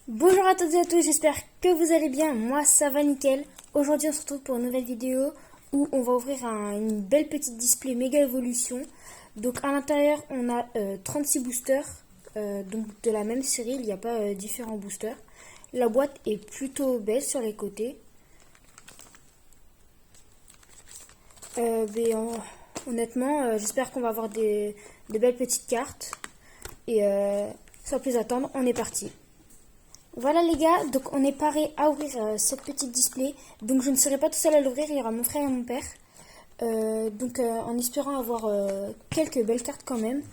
Bonjour à toutes et à tous, j'espère que vous allez bien, moi ça va nickel. Aujourd'hui on se retrouve pour une nouvelle vidéo où on va ouvrir une belle petite display méga évolution. Donc à l'intérieur on a 36 boosters, donc de la même série, il n'y a pas différents boosters. La boîte est plutôt belle sur les côtés. Honnêtement, j'espère qu'on va avoir de belles petites cartes. Et sans plus attendre, on est parti. Voilà les gars, donc on est paré à ouvrir cette petite display. Donc je ne serai pas tout seul à l'ouvrir, il y aura mon frère et mon père. En espérant avoir quelques belles cartes quand même.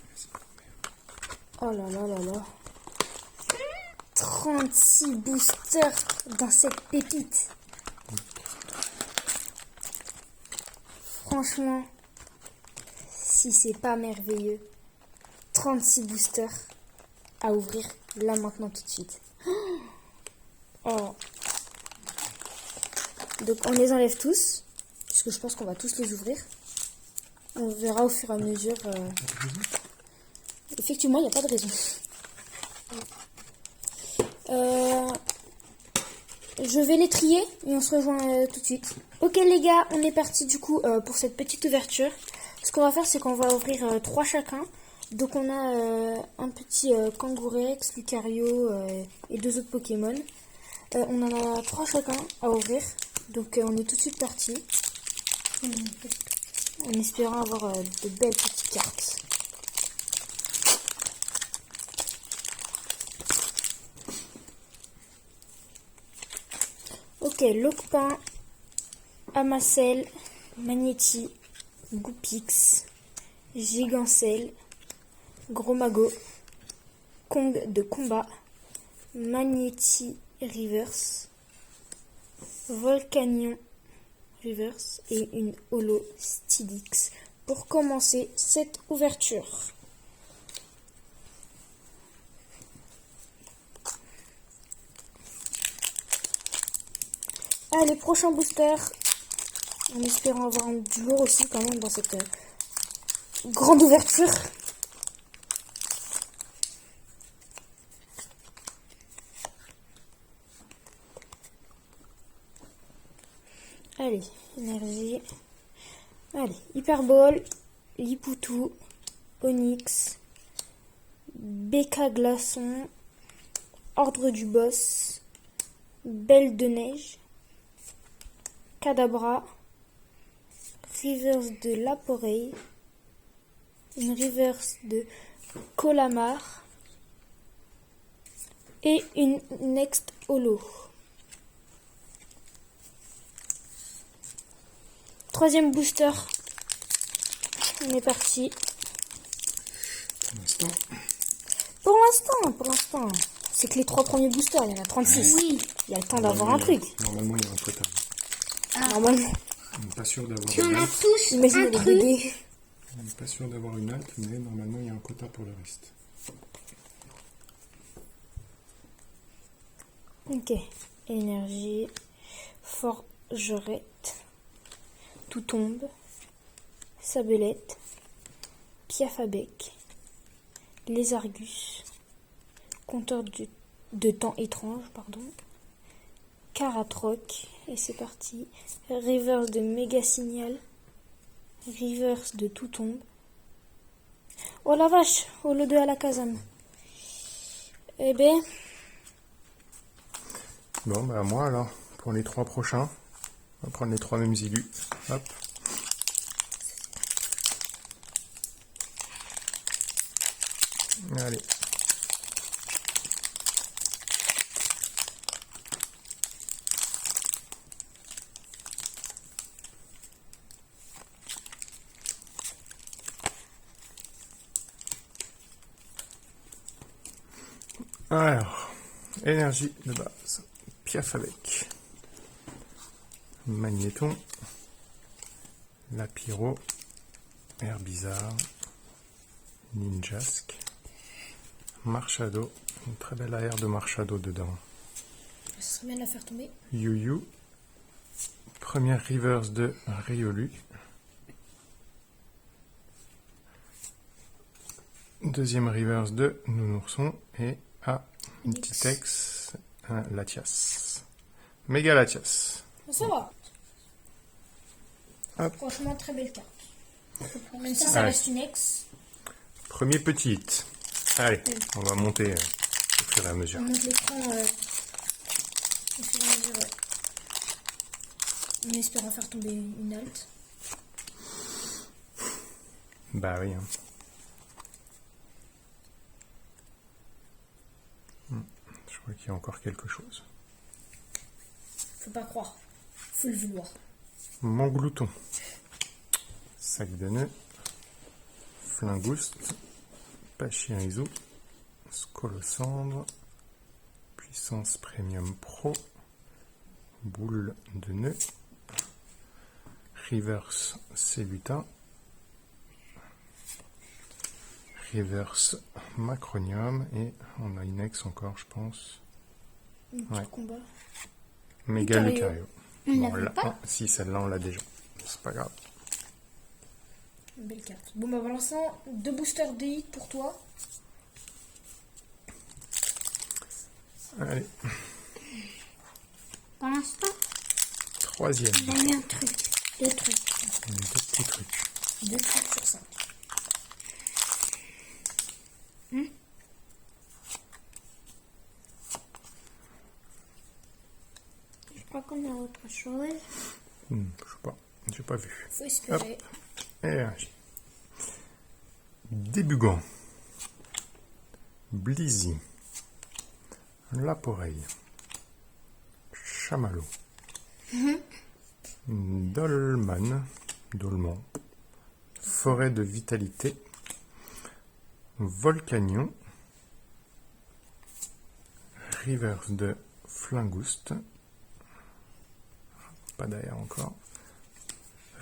Oh là là là là. 36 boosters dans cette pépite. Franchement, si c'est pas merveilleux. 36 boosters à ouvrir là maintenant tout de suite. Oh. Donc on les enlève tous, puisque je pense qu'on va tous les ouvrir. On verra au fur et à mesure. Effectivement, il n'y a pas de raison. Je vais les trier et on se rejoint tout de suite. Ok les gars, on est parti du coup pour cette petite ouverture. Ce qu'on va faire, c'est qu'on va ouvrir 3 chacun. Donc on a un petit Kangourex, Lucario et 2 autres Pokémon. On en a 3 chacun à ouvrir. Donc on est tout de suite parti. En espérant avoir de belles petites cartes. Ok, Lockpin, Amacel, Magnéti, Goupix, Gigancel, Gromago, Kong de combat, Magnéti Reverse, Volcanion Reverse et une Holo Stylix pour commencer cette ouverture. Allez, prochain booster, en espérant avoir du lourd aussi quand même dans cette grande ouverture. Allez, énergie. Allez, Hyperball, Lipoutou, Onyx, Beka Glaçon, Ordre du Boss, Belle de Neige, Kadabra, Reverse de Laporeille, une Reverse de Colamar et une Next Holo. Troisième booster, on est parti. Pour l'instant, c'est que les 3 premiers boosters, il y en a 36. Oui. Il y a le temps d'avoir un truc. Normalement, il y a un quota. Normalement. On n'est pas sûr d'avoir Si on une a halte. tous Imagine un les truc. bébés. On n'est pas sûr d'avoir une halte, mais normalement, il y a un quota pour le reste. Ok. Énergie. Forgerette. Tout tombe. Sabelette. Piafabec. Les Argus. Compteur de temps étrange, pardon. Caratroc. Et c'est parti. Reverse de Méga Signal. Reverse de Tout tombe. Oh la vache, Holo de Alakazam. Eh ben, Bon, bah moi alors, pour les 3 prochains, on va prendre les 3 mêmes élus. Hop. Allez. Alors, énergie de base. Piafabec. Magnéton. Lapiro. Herbizarre. Ninjask. Marshado. Une très belle AR de Marshado dedans. ce serait bien de la faire tomber. Yu-Yu. Première reverse de Riolu. Deuxième reverse de Nounourson. Et une petite X un Latias. Méga Latias. Ça va. Hop. Franchement, très belle carte. Même si ça Allez. reste une ex. Premier petit hit. Allez, on va monter au fur et à mesure. On monte l'écran au fur et à mesure, ouais. En espérant faire tomber une halte. Bah oui. Je crois qu'il y a encore quelque chose. Faut pas croire. Faut le vouloir. Manglouton. Sac de nœuds. Flingouste. Pachirisu. Scolocendre. Puissance Premium Pro. Boule de nœud. Reverse C8A. Reverse Macronium. Et on a une ex encore, je pense. Un petit Ouais. combat. Méga Lucario. Lucario. On l'avait pas. Si, celle-là, on l'a déjà. C'est pas grave. Une belle carte. Bon, bah, Valentin, 2 boosters de hit pour toi. Allez, Pour l'instant, troisième. j'ai mis un truc. 2 trucs. Deux petits trucs. 2 trucs sur 5. Je crois qu'on a autre chose. Je sais pas. J'ai pas vu. Faut espérer. Énergie. Débugant. Blizzy. Laporeille. Chamallow. Dolman. Dolman. Forêt de vitalité. Volcanion. Rivers de Flingouste. Pas derrière encore.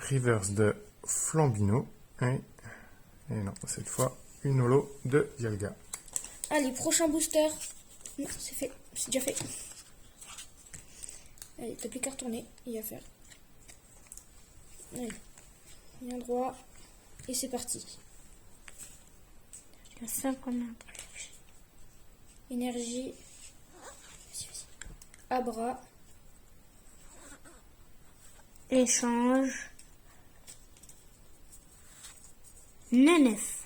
Rivers de Flambino. Et non, cette fois, une holo de Dialga. Allez, prochain booster. Non, c'est fait. C'est déjà fait. Allez, t'as plus qu'à retourner. Il y a à faire. Allez. Bien droit. Et c'est parti. Je sens qu'on a. Énergie. Vas-y, vas-y. Abra. Échange. Nenef.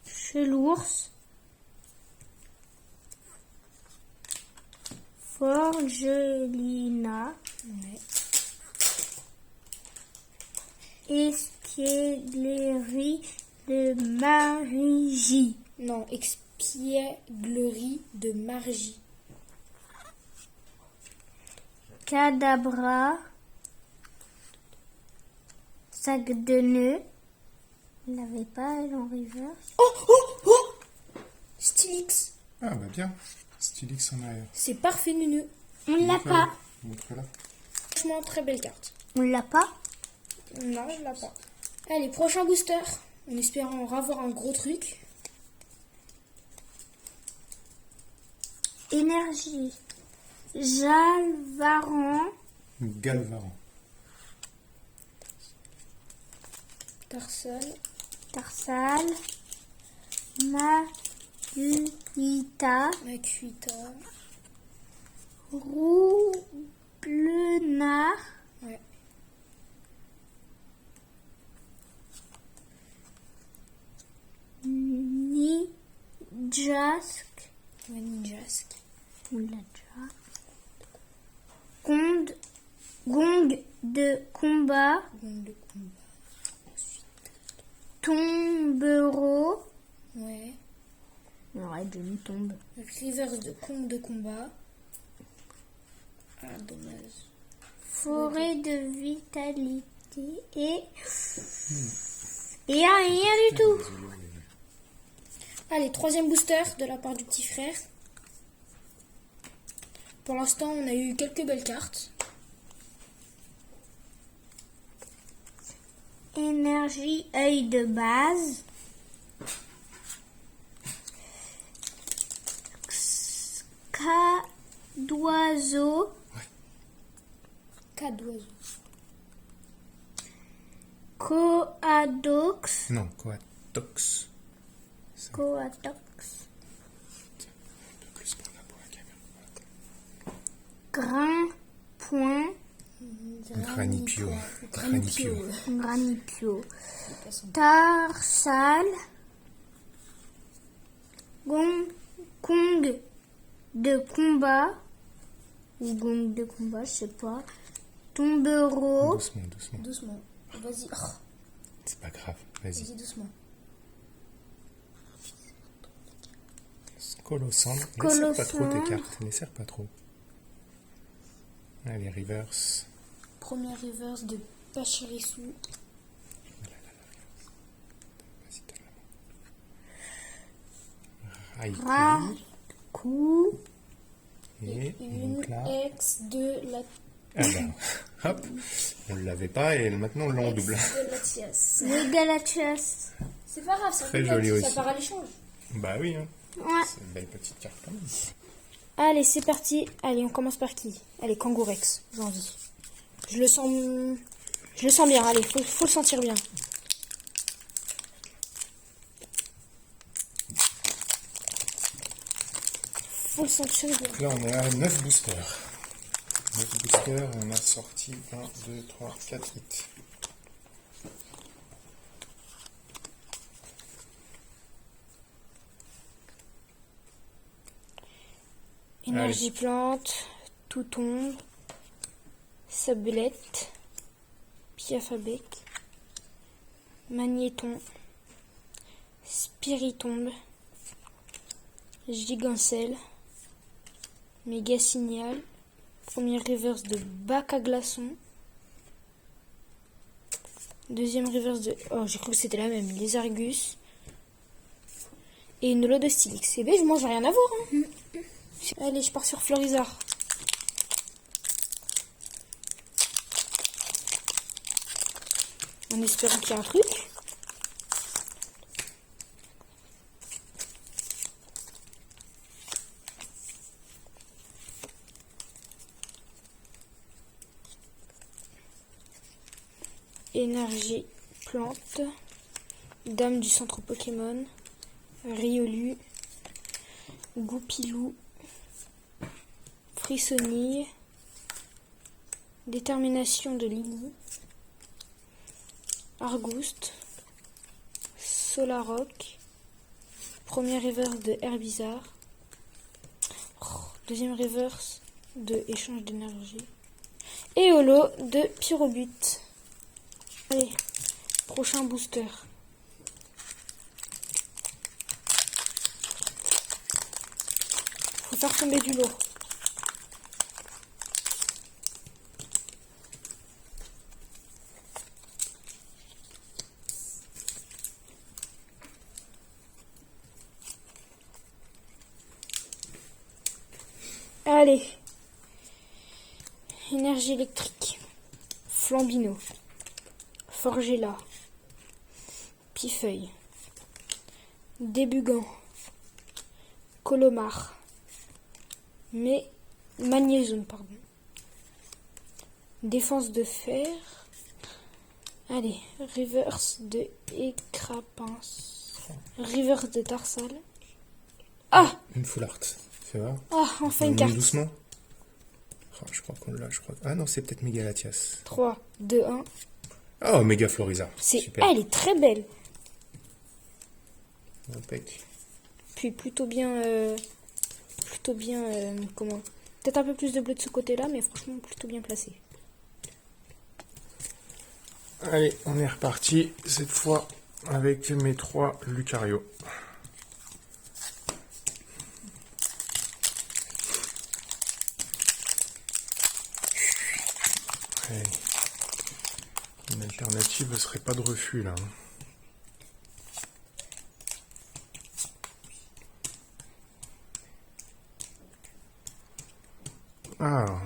Chelours. Forgelina. Ouais. Espièglerie de Marigie. Non, expièglerie de Margie. Cadabra. Sac de nœuds. Il n'avait pas elle en reverse. Stylix. Ah bah bien. Stylix en arrière. C'est parfait, Nunu. On l'a pas. Montre-la. Franchement, très belle carte. On l'a pas. Non, je l'ai pas. Allez, prochain booster. En espérant avoir un gros truc. Énergie. Jalvaran. Galvaran. Tarsal. Tarsal. Macuita. Macuita. Roublenard. Ouais. Ninjask. Ouais, Ninjask. On l'a déjà. Gong de combat. Gong de combat. Tombereau. Ouais. Arrête, je me tombe. Reverse de Gong de combat. Ah, dommage. Forêt de vitalité et rien du tout. Allez, troisième booster de la part du petit frère. Pour l'instant, on a eu quelques belles cartes. Énergie œil de base. Cas d'oiseau. Cas d'oiseau. Coadox. Non, Coatox. Coatox. Plus par là pour la caméra. Grain. Point. Granipio. Granipio. Granipio. Tarsal. Kong de combat. Ou gong de combat, je sais pas. Tombereau. Doucement, doucement. Doucement. Vas-y. Oh, C'est pas grave, vas-y. vas-y doucement. Scolosandre. Ne serre pas trop tes cartes, ne serre pas trop. Allez, reverse. Première reverse de Pachirisu. Vas-y, donne la main. Raikou. Coup. Et Une donc là. ex de la Ah ben, hop, on ne l'avait pas et maintenant on l'a en double. de Latias. Les Galachas. C'est pas grave, ça Très peut joli être, aussi. ça part à l'échange. Bah oui, hein. Ouais. C'est une belle petite carte quand même. Allez, c'est parti. Allez, on commence par qui? Allez, Kangourex, j'ai envie. Je le sens bien. Allez, faut le sentir bien. Faut le sentir bien. Donc là on est à 9 boosters. 9 boosters, on a sorti 1, 2, 3, 4 hits. Énergie Allez. plante, tout tombe, sablette, piafabec, magnéton, spiritombe, gigancelle, méga signal, première reverse de bac à glaçon, deuxième reverse de... Oh, j'ai cru que c'était la même, les Argus, et une lot de Stylix. C'est beige, moi j'ai rien à voir. Hein. Allez, je pars sur Florizard. En espérant qu'il y a un truc. Énergie plante. Dame du centre Pokémon. Riolu. Goupilou. Frissonille. Détermination de Lily. Argouste. Solaroc. Première reverse de Herbizarre. Deuxième reverse de échange d'énergie. Et holo de Pyrobut. Allez, prochain booster. Faut faire tomber du lourd. Allez. Énergie électrique. Flambino. Forgella. Pifeuille. Débugant. Colomar. Mais magnésium, pardon. Défense de fer. Allez, reverse de Écrapince. Reverse de Tarsal. Ah! Une full art. Fais voir. Ah, enfin On une monte carte. doucement. Oh, je crois qu'on l'a, Ah non, c'est peut-être Méga Latias. 3, 2, 1. Oh, Méga Florizard. Super. Elle est très belle. Impec. Puis plutôt bien, comment? Peut-être un peu plus de bleu de ce côté-là, mais franchement plutôt bien placé. Allez, on est reparti, cette fois, avec mes 3 Lucario. Allez. Une alternative ne serait pas de refus, là. Alors,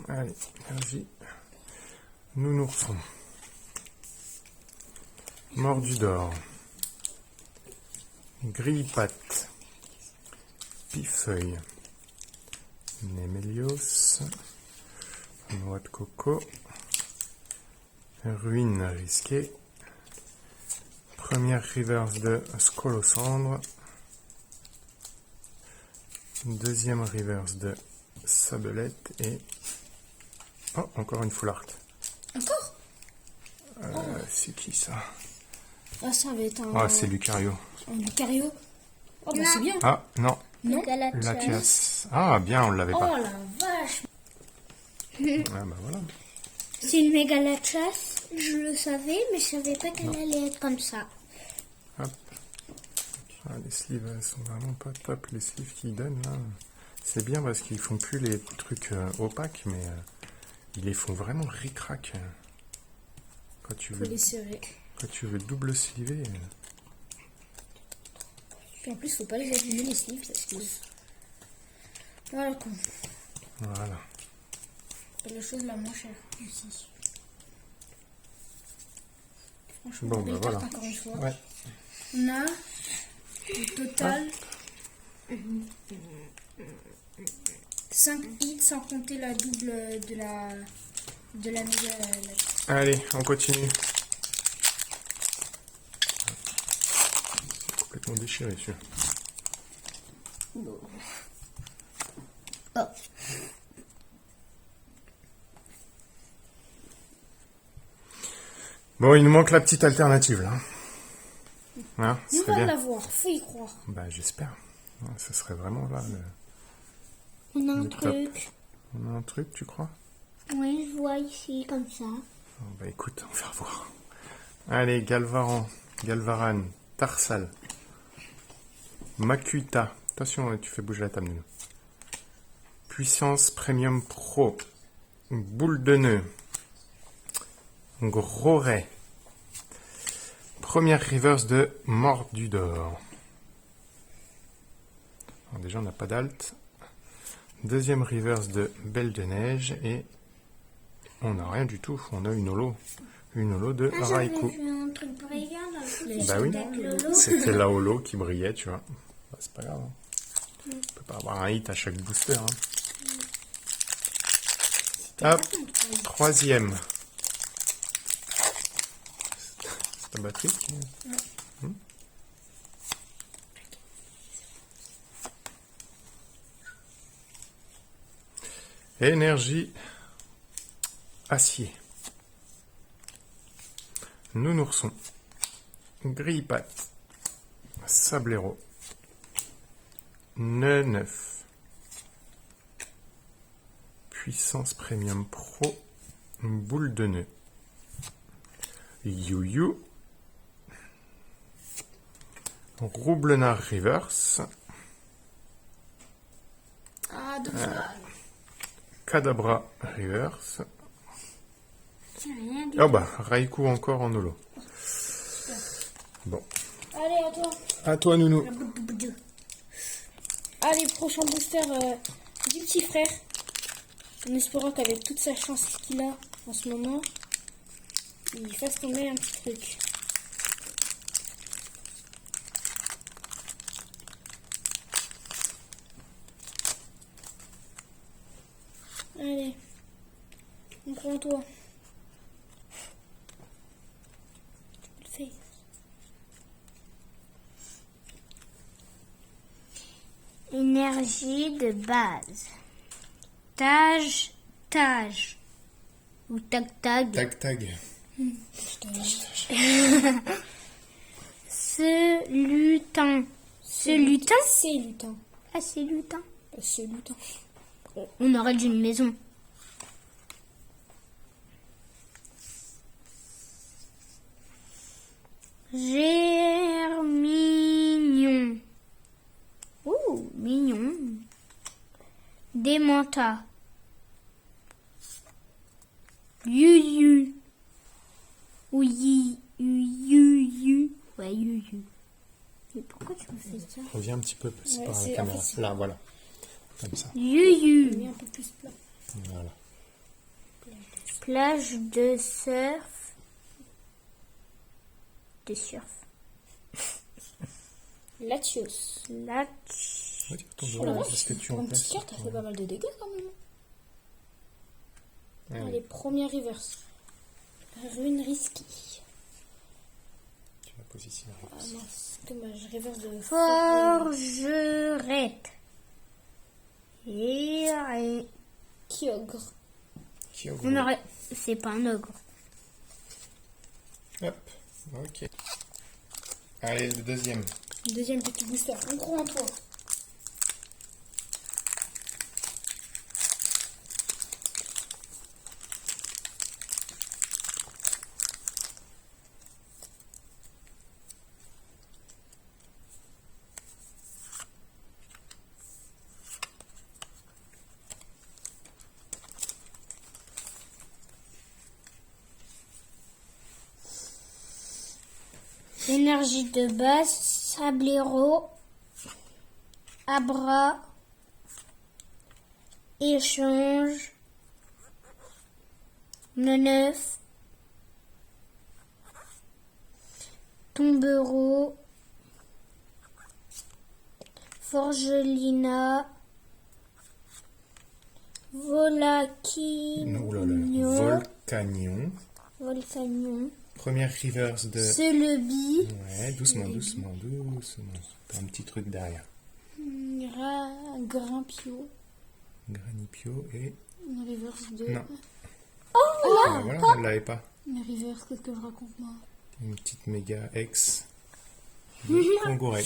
allez, vas-y. Nounourson. Mordu d'or. Grille-patte. Pifeuille. Némélios. Noix de coco. Ruine risquée. Première reverse de Scolosandre. Deuxième reverse de Sabelette et... Oh, encore une full art. Encore? C'est qui ça? Ah, ça va être un... Ah, c'est Lucario. Un Lucario. Oh, bah Non. c'est bien. Ah, non, Non? Latias. Ah, bien, on l'avait Oh pas. la vache. Ah, bah voilà. C'est une méga chasse. Je le savais, mais je savais pas qu'elle allait être comme ça. Hop. Ah, les sleeves, elles sont vraiment pas top, les sleeves qu'ils donnent là. C'est bien parce qu'ils font plus les trucs opaques, mais ils les font vraiment ric-rac. Quand tu Faut veux, les serrer. quand tu veux double sleever. Puis en plus, faut pas les abîmer les sleeves parce que... Voilà quoi. Voilà. C'est la chose la moins chère ici. Franchement, Bon, belle bah carte voilà. encore une fois. Ouais. On a au total 5 hits sans compter la double de la méga. Allez, on continue. C'est complètement déchiré celui-là. Oh. Bon, il nous manque la petite alternative là. Hein, ce On serait va bien. l'avoir, faut y croire. Bah, j'espère. Ouais, ce serait vraiment là. On a un Le top. truc. On a un truc, tu crois? Oui, je vois ici, comme ça. Oh, bah écoute, on va voir. Allez, Galvaran, Tarsal, Makuta. Attention, tu fais bouger la table. Nounou. Puissance Premium Pro. Boule de nœud. Gros ray. Première reverse de Mordudor. Alors déjà, on n'a pas d'alt. Deuxième reverse de Belle de Neige. Et on n'a rien du tout. On a une holo. Une holo de Raikou. J'avais vu un truc brillant dans le Bah oui, Lolo. c'était la holo qui brillait, tu vois. Bah, c'est pas grave. Hein. On peut pas avoir un hit à chaque booster. Hein. Hop, troisième. C'est ta batterie qui... Énergie acier. Nounourson. Grille-patte. Sablero. Neuf. Puissance Premium Pro. Boule de nœud. You. Roublenard Reverse. Ah, deux fois. Kadabra Reverse. C'est rien du Oh bah, Raikou encore en holo. Bon. Allez, à toi. À toi, Nounou. Allez, prochain booster du petit frère. En espérant qu'avec toute sa chance qu'il a en ce moment, il fasse tomber un petit truc. Allez, on croit en toi. Tu peux le faire. Énergie de base. Tage. Ou tag. Tag. Ce lutin. Ce lutin? C'est lutin. Ah, c'est lutin. C'est lutin. On aurait d'une maison. Germignon. Oh, mignon. Démenta. Yuyu. Ou yuyu. Ouais, yuyu. Mais pourquoi tu me fais ça? Reviens un petit peu c'est Ouais, par la c'est- en caméra. fait, c'est- Là, voilà. Comme ça. Yuyu. Mais un peu plus plat. Voilà. Plage de surf. De surf. Latios. Lac. Retire ton Oh la doigt, vache, parce que tu pour en une petite places. carte, ça fait pas mal de dégâts quand même. Allez. Allez, première reverse. Rune risky. Tu la poses ici. Ah mince, dommage, reverse de Forgerette. Et... Kyogre. Kyogre. On aurait... C'est pas un ogre. Hop, ok. Allez, le deuxième. Deuxième petit booster. On croit en toi. Énergie de base, Sablero, Abra, Échange, Neuf, Tombero, Forgelina, Volcanion, Volcanion. Volcanion, Première reverse de... Celebi, Ouais, doucement. T'as un petit truc derrière. Grimpio, Granipio et... Une reverse de... Non. Oh Ah, voilà, on l'avait pas. Une reverse, qu'est-ce que je raconte moi? Une petite méga ex. Kangoré.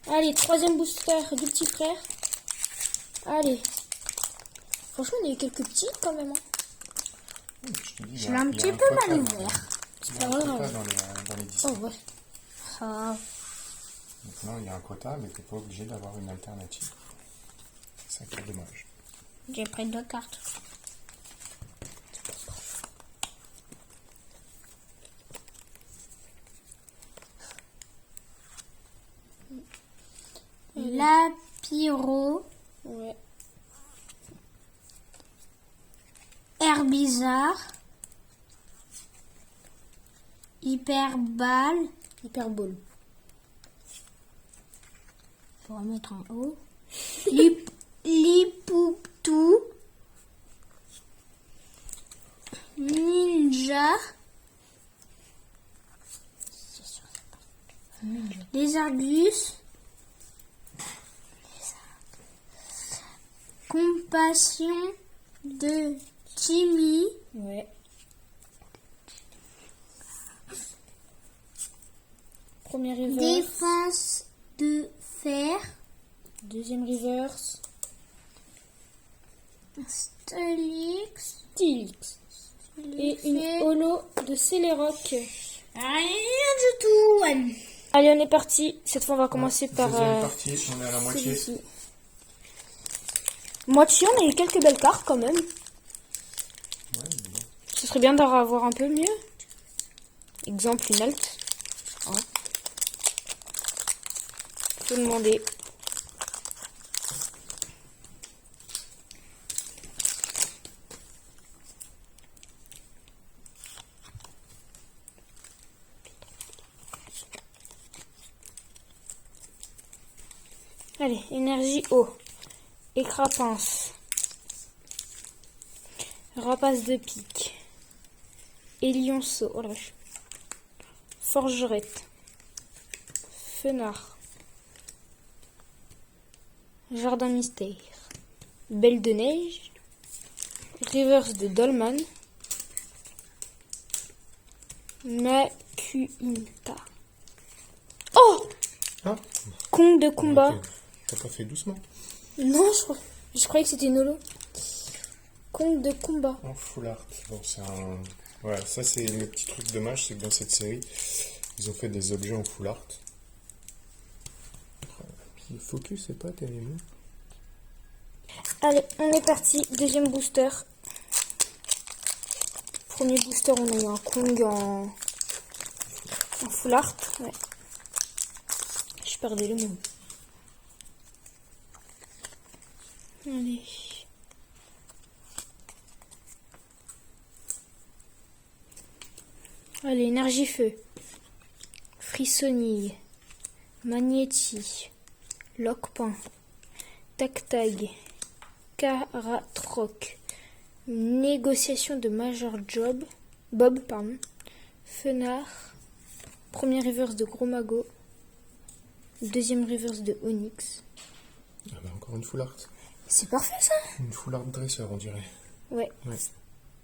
Allez, troisième booster du petit frère. Allez. Franchement, on a eu quelques petits quand même. Hein. Je l'ai un petit peu mal ouvert. C'est Il y pas a un quota grave. dans les 10. Oh ouais. Ah, Maintenant, il y a un quota, mais t'es pas obligé d'avoir une alternative. C'est ça qui est dommage. j'ai pris 2 cartes. Lapiro, Ouais. Herbizarre, Hyperball, Hyperbole. faut remettre en haut, Lipouptou, Ninja, les Argus, Compassion de Timmy, Ouais. Première reverse. Défense de Fer, Deuxième reverse. Stylix, Stilix. Et une holo de Céléroc. rien du tout. Allez, on est parti. Cette fois, on va commencer par Deuxième partie, on est à la moitié. celui-ci. Moitié, on a eu quelques belles cartes quand même. Ouais, mais bon. Ce serait bien d'en avoir un peu mieux. Exemple, une alt. Hein. Faut demander. Allez, énergie eau. Écrapince. Rapace de pique. Élionceau. Oh la vache. Forgerette. Fenard. Jardin mystère. Belle de neige. Reverse de Dolman. Makuinta. Oh! Ah, Conte de combat. ok. T'as pas fait doucement. Non, je croyais que c'était une holo. Conte de combat. En full art. Bon, c'est un... Voilà, ça c'est le petit truc dommage, c'est que dans cette série, ils ont fait des objets en full art. Puis le focus, c'est pas terrible. Allez, on est parti. Deuxième booster. Premier booster, on a eu un Kong en full art. Ouais. Je perdais le mot. Allez. Allez, énergie feu. Frissonille. Magnéti. Lockpin. Tactag. Caratroc. Négociation de Major Bob, pardon. Fenard. Première reverse de Gros Mago. Deuxième reverse de Onyx. Ah bah encore une full art. C'est parfait ça. Une foulard de dresseur, on dirait. Ouais. Ouais.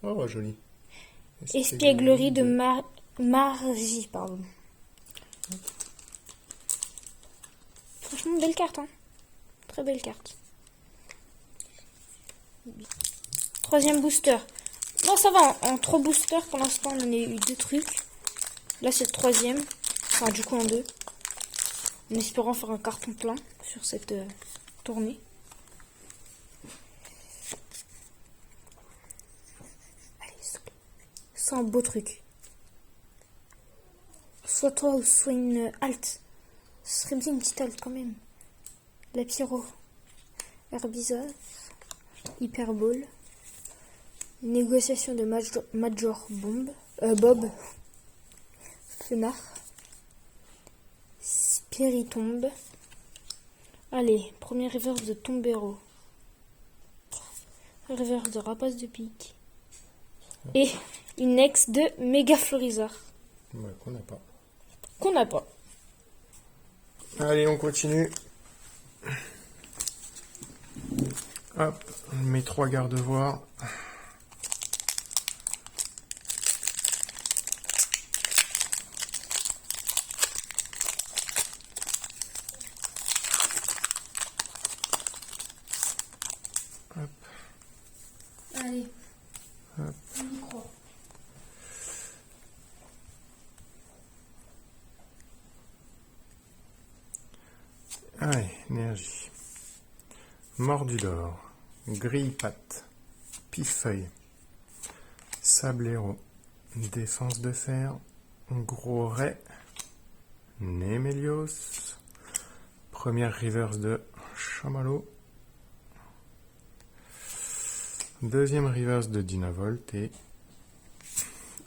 Oh, joli. Espièglerie de Margie, pardon. Franchement, belle carte, hein. Très belle carte. Troisième booster. Bon, ça va, en 3 boosters, pour l'instant, on en a eu 2 trucs. Là, c'est le troisième. Enfin, du coup, en 2. En espérant faire un carton plein sur cette tournée. Allez, c'est un beau truc. Soit toi ou soit une halte. Ce serait bien une petite halte quand même. La pyro. Herbizor. Hyperball. Négociation de Major Bob. Fenard. Spiritombe. Allez, premier reverse de Tombero. Reverse de Rapace de Pique. Et une ex de Méga Florizard. Ouais, qu'on n'a pas. Qu'on n'a pas. Allez, on continue. Hop, mes 3 garde-voirs. Hop, Allez. hop. On y croit. Allez, énergie. Mordu d'or. Grille-patte. Pifeuille. Sablero. Défense de fer. Gros ray. Némélios. Première reverse de Chamallow. Deuxième reverse de Dynavolt et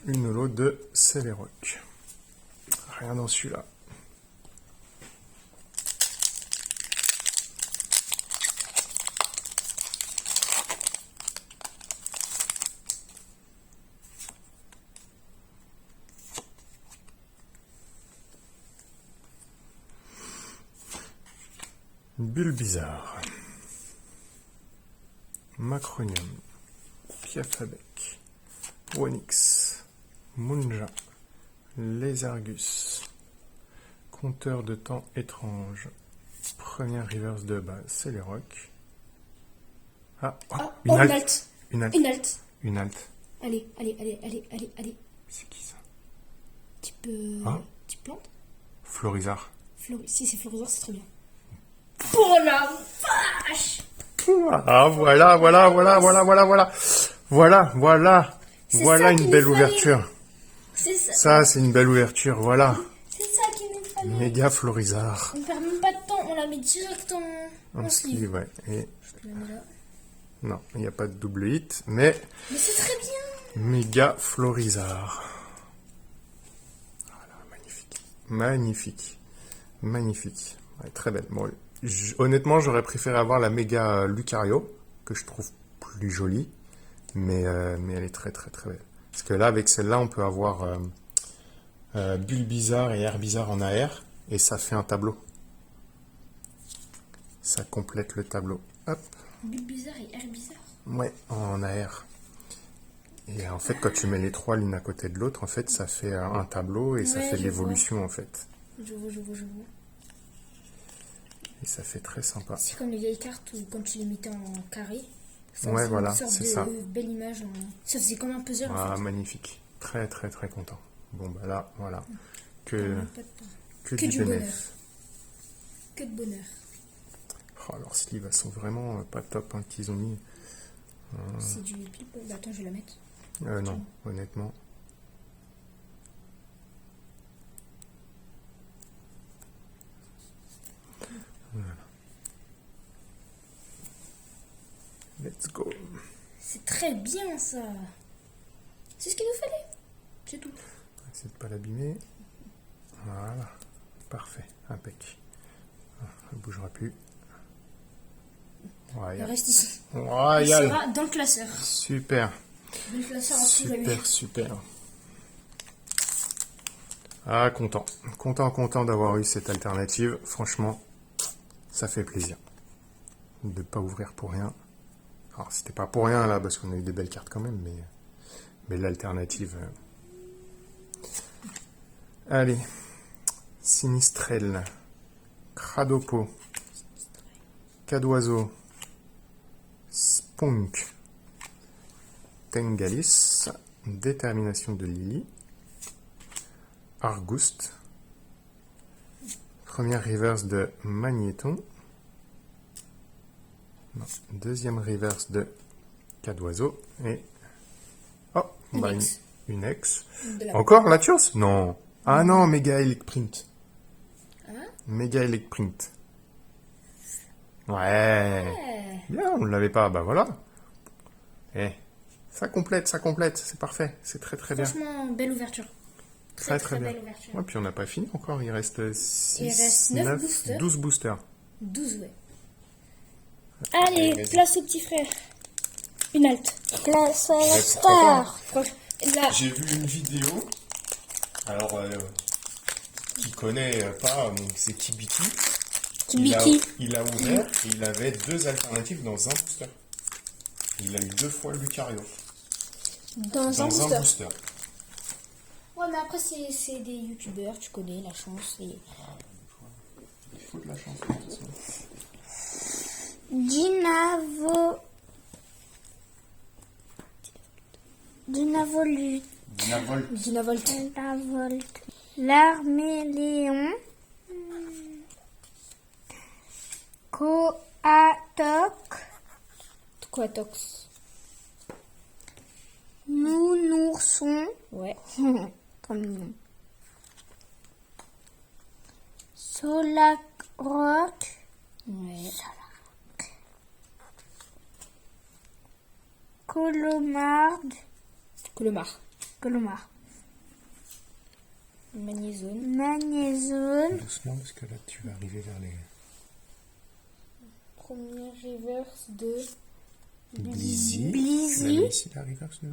une holo de Celeroc. Rien dans celui-là. Bulbizarre. Macronium. Piafabec. Onyx. Munja. Lézargus. Compteur de temps étrange. Première reverse de base, c'est les rocs. Ah, oh, Ah, une oh, halte. Une halte. Une halte. Une halte. Allez, allez, allez, allez, allez, allez. C'est qui ça? Type, Ah. type plante. Florizard. Si c'est Florizard, c'est très bien. Oh la vache! Ah, voilà, voilà, voilà, voilà, voilà, voilà. Voilà, voilà. C'est Voilà ça une qu'il belle nous fallait. ouverture. C'est ça. Ça, c'est une belle ouverture, voilà. C'est ça qu'il nous fallait. Méga Florizard. On perd même pas de temps, on la met direct en En sleeve. sleeve, ouais. Et Je te la mets là. non, il n'y a pas de double hit, mais Mais c'est très bien. méga Florizard. Voilà, magnifique. Magnifique. Magnifique. Ouais, très belle. Bon, honnêtement, j'aurais préféré avoir la méga Lucario, que je trouve plus jolie, mais elle est très très très belle. Parce que là, avec celle-là, on peut avoir Bulbizarre et Herbizarre en AR, et ça fait un tableau. Ça complète le tableau. Hop. Bulbizarre et Herbizarre. Ouais, en AR. Et en fait, quand tu mets les 3 l'une à côté de l'autre, en fait, ça fait un tableau et ça Ouais, fait de je l'évolution, en fait. Je vois. Et ça fait très sympa. C'est comme les vieilles cartes où quand tu les mettais en carré, ça Ouais, faisait voilà, une sorte c'est de ça. belle image. Ça faisait comme un puzzle Ah, en fait. magnifique. Très, très, très content. Bon, bah là, voilà. Que Pas de temps. que Que du du bénéf. Que de bonheur. Oh, leurs sleeves, elles sont vraiment pas top hein, qu'ils ont mis. C'est du pile. Bah, attends, je vais la mettre. Non, honnêtement. Voilà. Let's go. C'est très bien ça. C'est ce qu'il nous fallait. C'est tout. Essaye de pas l'abîmer. Voilà. Parfait. Impec. Elle ne bougera plus. Il Royal. reste ici. Il Royal. sera dans le classeur. Super. Dans le classeur en dessous de lui. Super, super. Ah, content. Content d'avoir eu cette alternative. Franchement, ça fait plaisir. de ne pas ouvrir pour rien. Alors, c'était pas pour rien là, parce qu'on a eu des belles cartes quand même, mais l'alternative. Allez. Sinistrel. Cradopo. Cadoiseau. Spunk. Tengalis. Détermination de Lily. Argouste. Première reverse de Magnéton. Non, deuxième reverse de Cadoiseau. Et. Oh, bah, une ex. Encore Latios? Non. Ah non, Mega Elecprint. Mega Elecprint. Ouais. Bien, on ne l'avait pas. Bah voilà. Eh. Ça complète, c'est parfait. C'est très très bien. Franchement, belle ouverture. Très très bien. belle ouverture. Ouais, puis on n'a pas fini encore. Il reste Il 6, reste 9 9, boosters. 12 boosters. 12, ouais. Allez, vas-y. place au petit frère. Une halte. Place à la Ouais, star. Là, J'ai vu une vidéo. Alors, qui connaît pas, donc c'est Kibiki. Kibiki. Il a ouvert et il avait 2 alternatives dans un booster. Il a eu 2 fois le Lucario. dans un Dans un booster. booster. Ouais, mais après, c'est des youtubeurs, tu connais la chance. Et... Il faut de la chance. De toute façon. Dynavolt. Dynavolt. Dynavolt. L'Arméléon. Coatoc. Quatox. Nounourson. Ouais. Trop mignon. Solakroc. Ouais. Colomarde. Colomar. Magnézone. Magnézone. Doucement, parce que là, tu vas arriver vers les... Première reverse de... Blizzy. Blizzy. On avait ici la reverse, nous.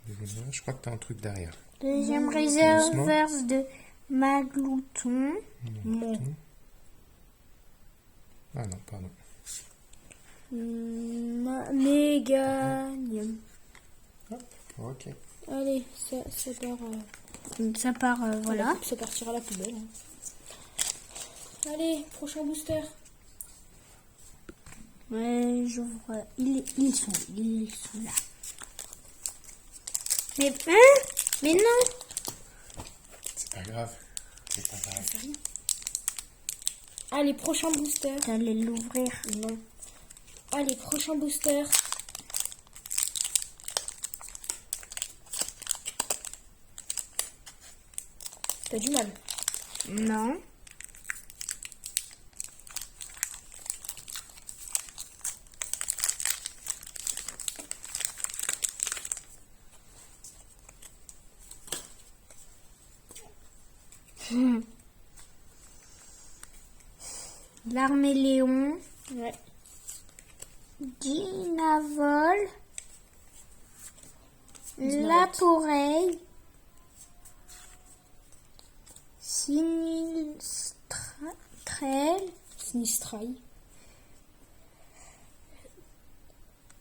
Deuxième reverse, je crois que tu as un truc derrière. Deuxième Doucement. reverse de Maglouton. Mon. Ah non, pardon. Méganium. Ok. Allez, ça part... Ça part, voilà. Ça partira à la poubelle. Hein. Allez, prochain booster. Ouais, j'ouvre. Ils sont là. Mais, hein? Mais non! C'est pas grave. C'est pas grave. Allez, prochain booster. T'allais l'ouvrir. Non. Allez, prochain booster. T'as du mal. Non. L'Arméléon. Ouais. Dynavol. Laporeille. Sinistrel. Sinistrail.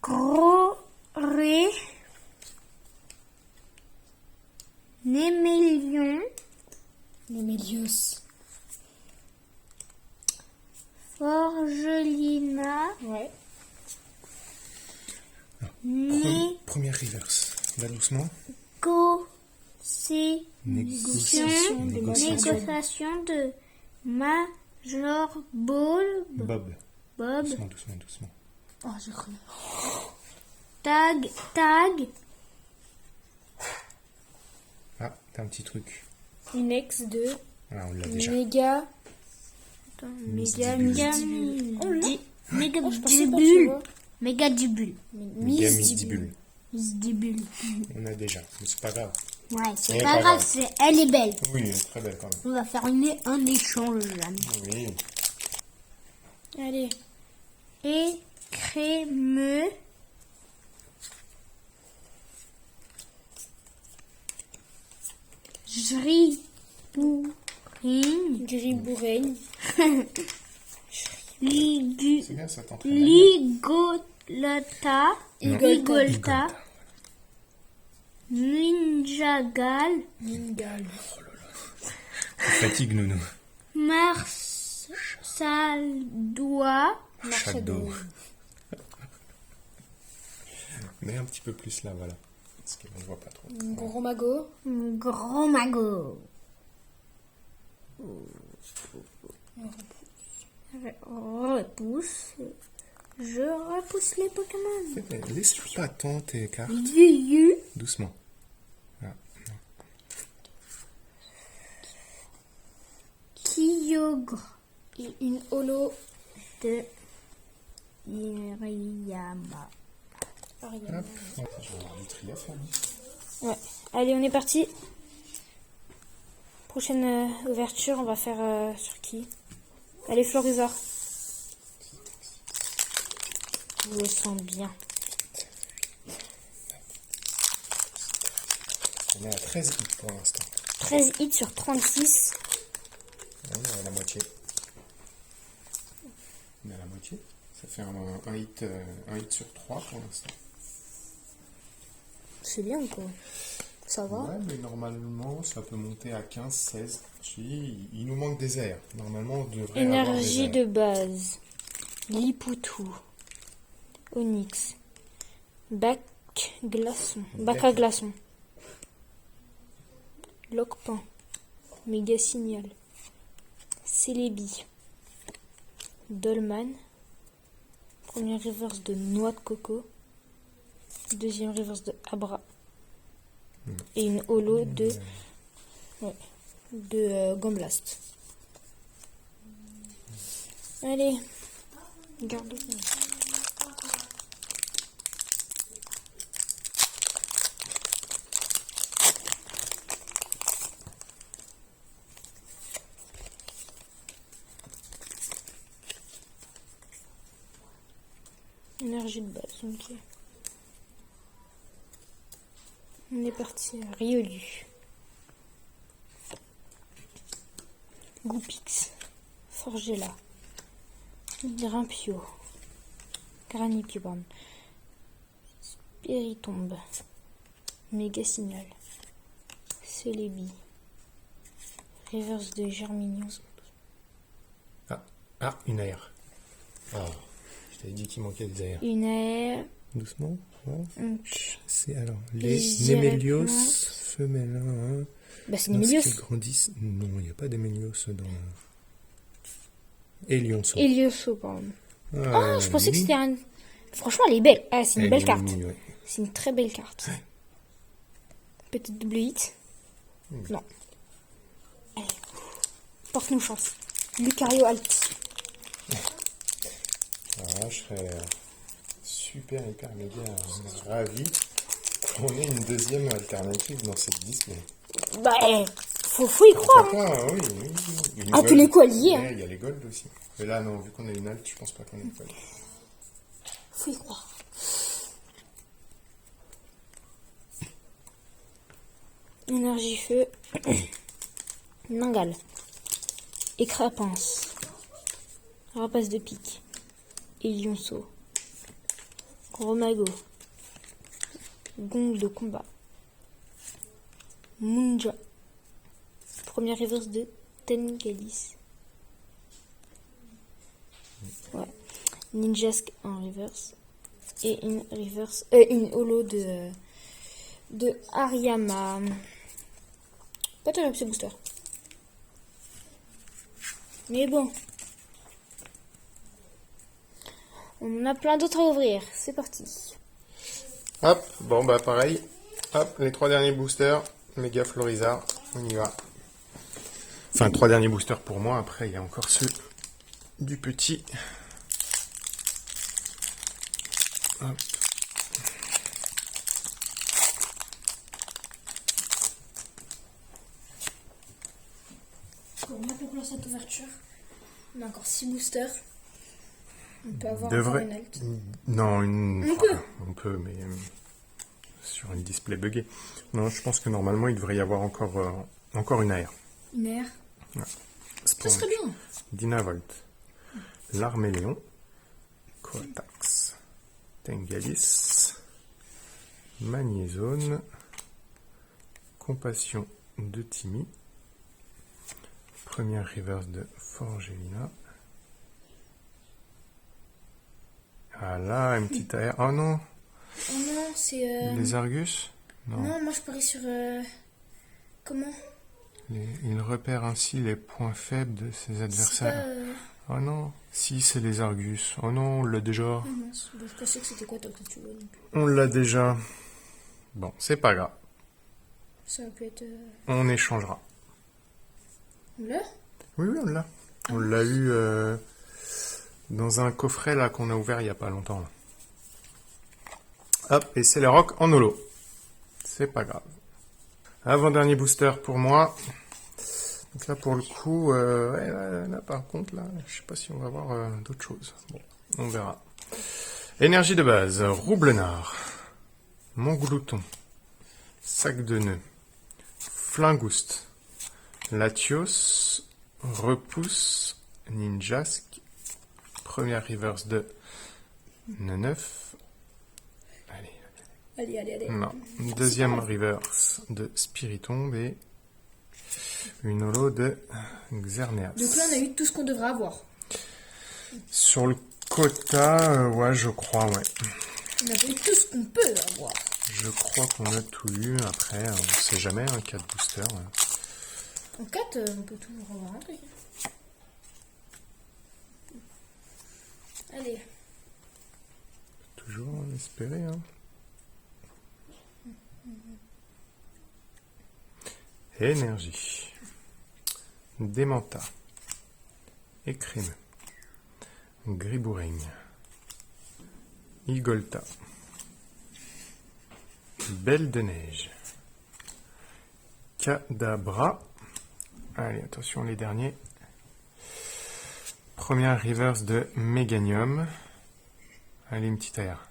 Gros-ré. Némélion. Némélios. Forgelina. Ouais. Première reverse. Là, doucement. Négociation de Major Ball. Bob. Bob. Doucement. Oh, j'ai cru. Tag. Ah, t'as un petit truc. Une ex de Ah, on l'a déjà. méga. Méga Oh, je pensais pas, tu dubule. vois. Méga dubule. Gamidibule. Dubule. On a déjà. Mais c'est pas grave. Ouais, c'est Elle est pas pas grave, grave. elle est belle. Oui, elle est très belle quand même. On va faire un échange, l'ami. Oui. Allez. Et crémeux. Jribourine. Gribouraigne. C'est bien, ça t'entraîne. Ligolta. Igolta. Ninjagal. Ningal. Fatigue, Nounou. Marsaldoa. Shadow. Mais un petit peu plus là, voilà. Parce qu'on ne voit pas trop. Gros magot. Grand magot. Repousse. Je repousse les Pokémon. Laisse pas tant tes cartes. Yuyu. Doucement. Voilà. Kyogre. Et une holo. De Iriyama. Hop. Je vais avoir du tri à faire. Ouais. Allez, on est parti. Prochaine ouverture, on va faire sur qui? Allez, Florizor. Je le sens bien. On est à 13 hits pour l'instant. 13 hits sur 36. On est à la moitié. On est à la moitié. Ça fait un hit sur 3 pour l'instant. C'est bien, quoi. Ça va. Ouais, mais normalement, ça peut monter à 15, 16. Il nous manque des airs. Normalement, on devrait Énergie avoir des de base. Lipoutou. Onyx. Bac glaçon. Bac à glaçon. Lockpan. Méga signal. Celebi. Dolman. Première reverse de noix de coco. Deuxième reverse de Abra. Et une holo de Gomblast. Allez, garde. Énergie de base, ok. On est parti à Riolu. Goupix. Forgella. Grimpio. Granipio, pardon. Spiritombe. Méga signal. Celebi. Reverse de Germignon. Ah, une aire. Ah, je t'avais dit qu'il manquait des airs. Une aire. Doucement. Ouais. Donc, C'est alors Les les Némélios réponses. femelles. Hein. bah c'est Lorsqu'ils Némélios. grandissent. Non, il n'y a pas d'Hémélios dans. Et Lionceau. Elioso, pardon. Ah, Oh, je pensais que mimi. c'était un. Franchement, elle est belle. Ah, c'est une Elle belle est carte. mimi, ouais. C'est une très belle carte. Petite double hit. Non. Allez. Porte-nous chance. Lucario Alti. Ah, je serais super, hyper, méga ravi qu'on ait une deuxième alternative dans cette liste. Mais... Bah, faut y croire. Pourquoi pas, oui. Une À gold. tous les coups, elle y est, hein. Ouais, il y a les golds aussi. Mais là, non, vu qu'on a une alt, je pense pas qu'on ait une gold. Faut y croire. Énergie feu. Ningal. Écrapince. Rapace de pique. Et lionceau. Gros magot. Gong de combat. Munja. Première reverse de Tengalis. Ouais. Ninjask en reverse. Et une reverse. Une holo de Ariama. Pas terrible ce booster. Mais bon. On en a plein d'autres à ouvrir. C'est parti. Hop, bon bah pareil. Hop, les 3 derniers boosters. Méga Florizard, on y va. Enfin, 3 derniers boosters pour moi. Après, il y a encore ceux du petit. Hop. On a conclure cette ouverture. On a encore 6 boosters. On peut avoir Devrait- encore une alt. Non, une. On peut. On peut, mais sur une display buggée. Non, je pense que normalement, il devrait y avoir encore une AR. Une air. Ça Sponge. serait bien. Dynavolt. l'Arméléon, Coatax, Tengalis, Magnézone, Compassion de Timmy, première reverse de Forgelina. Ah là, une petite AR. Oh non, Oh non, c'est... les Argus? Non, moi je parie sur... Comment? Il repère ainsi les points faibles de ses C'est adversaires. pas... Oh non, si c'est les Argus. Oh non, on l'a déjà. Oh mince, je pensais que c'était quoi tant que tu vois. Donc. On l'a déjà. Bon, c'est pas grave. Ça peut être... On échangera. Là? Oui, on l'a. On l'a eu dans un coffret là qu'on a ouvert il n'y a pas longtemps. Là. Hop, et c'est le rock en holo. C'est pas grave. Avant-dernier booster pour moi. Donc là, pour le coup, là, par contre, là, je sais pas si on va voir d'autres choses. Bon, on verra. Énergie de base, Roublenard, Montglouton, Sac de nœuds, Flingouste, Latios, Repousse, Ninjask, première reverse de Neneuf. Allez. Non. Deuxième reverse de Spiritombe et une holo de Xerneas. Donc là, on a eu tout ce qu'on devrait avoir. Sur le quota, ouais, je crois, ouais. On a eu tout ce qu'on peut avoir. Je crois qu'on a tout eu. Après, on sait jamais, 4 boosters. En 4, on peut toujours avoir un truc. Allez. Toujours espérer, hein. Énergie. Démenta. Écrime. Gribouring. Igolta. Belle de neige. Kadabra. Allez, attention les derniers. Première reverse de Méganium. Allez, une petite air.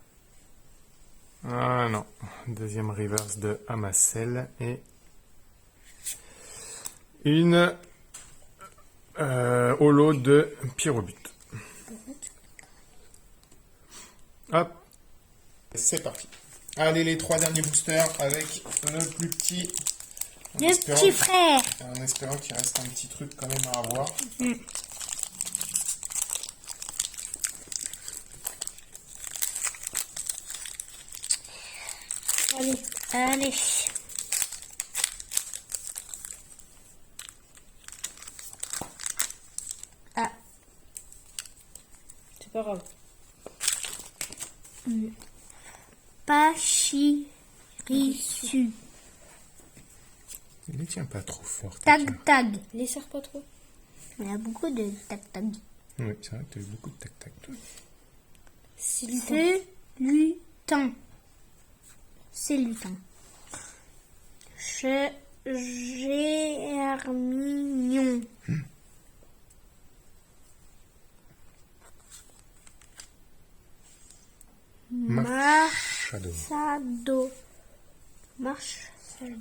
Ah non. Deuxième reverse de Amacel et une holo de Pyrobut. Hop. C'est parti. Allez, les 3 derniers boosters avec le plus petit. Le petit frère. En espérant qu'il reste un petit truc quand même à avoir. Allez. Ah. C'est pas grave. Pachirisu. Il les tient pas trop fort. Tag. Les serre pas trop. Il y a beaucoup de tag. Oui, c'est vrai que tu as eu beaucoup de tac-tac. Toi. C'est lutin. C'est lutin. Germignon. Shadow. Marchado.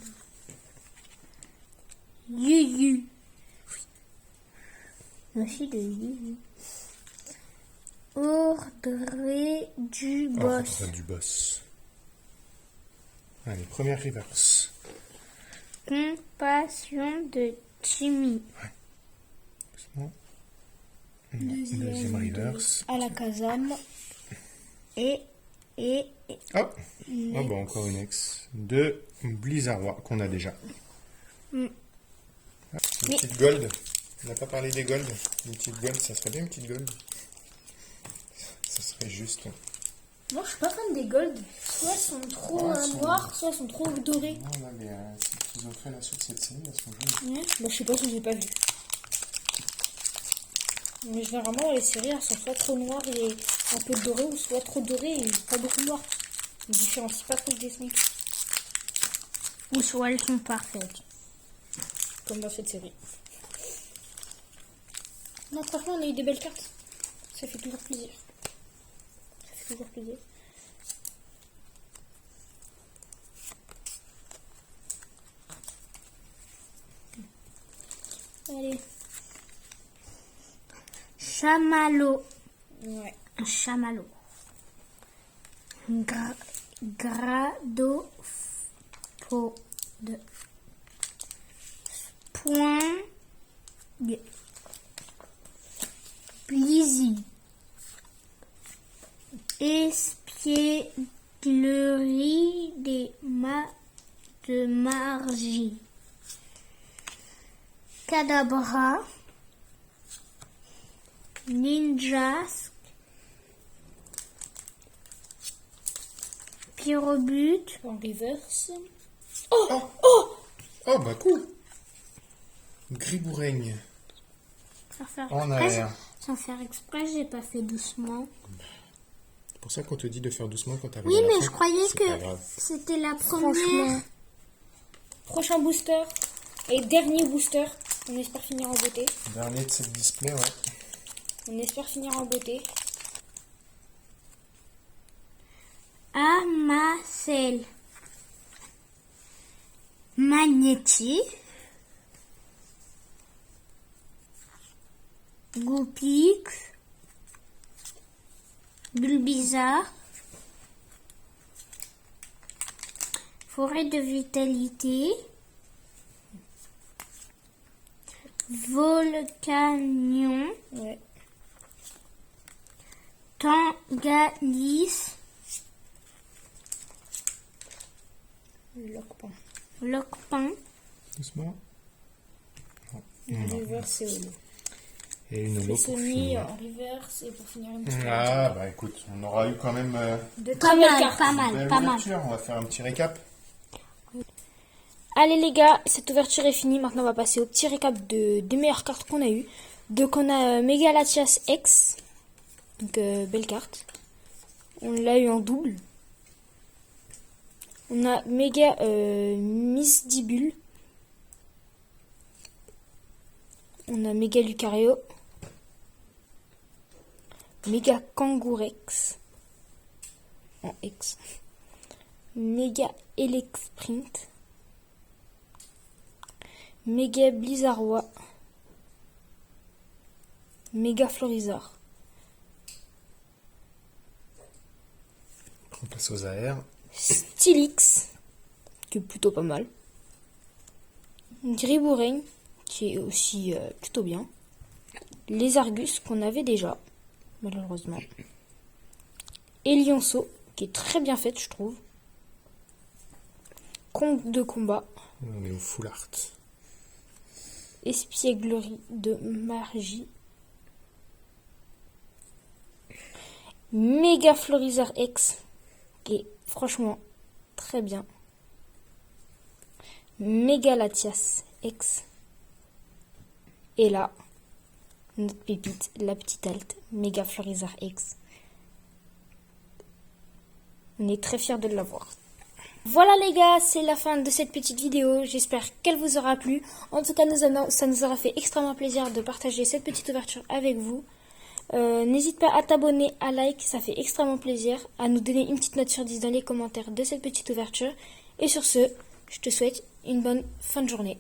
Yuyu. Aussi de Yuyu. Ordre du boss. Ordre du boss. Allez, première reverse. Compassion de Timmy. Doucement. Deuxième reverse. à la Kazam. Et Oh, bah encore une ex de Blizzard qu'on a déjà. Une petite gold. On n'a pas parlé des gold. Une petite gold, ça serait bien une petite gold. Ça serait juste. Moi, je suis pas fan des gold. Soit elles sont trop noires, soit elles sont trop dorées. Non, là, celles qu'ils ont fait là sur cette série, elles sont jolies. Moi, je sais pas si j'ai pas vu. Mais généralement, les séries, elles sont soit trop noires et un peu dorées, ou soit trop dorées et pas beaucoup noires. Je différencie pas trop des snakes. ou soit elles sont parfaites. Comme dans cette série. Non, franchement, on a eu des belles cartes. Ça fait toujours plaisir. Allez. chamallow. Ouais. Un chamallow. Gradopode. Point. Blizzy. Espièglerie de Margie. Cadabra. Ninjas. Pyrobut. En reverse. Oh, bah cool. Gribouraigne. En air. Sans faire exprès, j'ai pas fait doucement. C'est pour ça qu'on te dit de faire doucement quand t'arrives Oui, à la mais fin. je croyais C'est pas que grave. c'était la Franchement. première. Prochain booster. Et dernier booster. On espère finir en beauté. Dernier de cette display, ouais. On espère finir en beauté. Amacel. Magnéti. Goupix. Bulbizarre. Forêt de vitalité. Volcanion. Ouais. Tangalis. Lockpan. Locpin. Doucement. En reverse et holo. Et une holo pour Sony finir. en reverse et pour finir une petite Ah, bah écoute, on aura eu quand même de Pas très belles mal, cartes. pas une mal, belle pas mal. ouverture. On va faire un petit récap. Allez les gars, cette ouverture est finie. Maintenant on va passer au petit récap des meilleures cartes qu'on a eues. Donc on a Mega Latias X. Donc belle carte. On l'a eu en double. On a Mega Misdibule. On a Mega Lucario. Mega Kangourex. En X. Mega Elexprint. Mega Blizzardois. Mega Florizard. On passe aux AR. Stylix, qui est plutôt pas mal. Gribouraigne, qui est aussi plutôt bien. Les Argus, qu'on avait déjà, malheureusement. Et Lionceau, qui est très bien faite, je trouve. Conte de combat. On est au full art. Espièglerie de Margie. Méga Florizard X, qui est franchement très bien. Méga Latias X. Et là, notre pépite, la petite halte, Méga Florizard X. On est très fiers de l'avoir. Voilà les gars, c'est la fin de cette petite vidéo. J'espère qu'elle vous aura plu. En tout cas, ça nous aura fait extrêmement plaisir de partager cette petite ouverture avec vous. N'hésite pas à t'abonner, à like, ça fait extrêmement plaisir. À nous donner une petite note sur 10 dans les commentaires de cette petite ouverture. Et sur ce, je te souhaite une bonne fin de journée.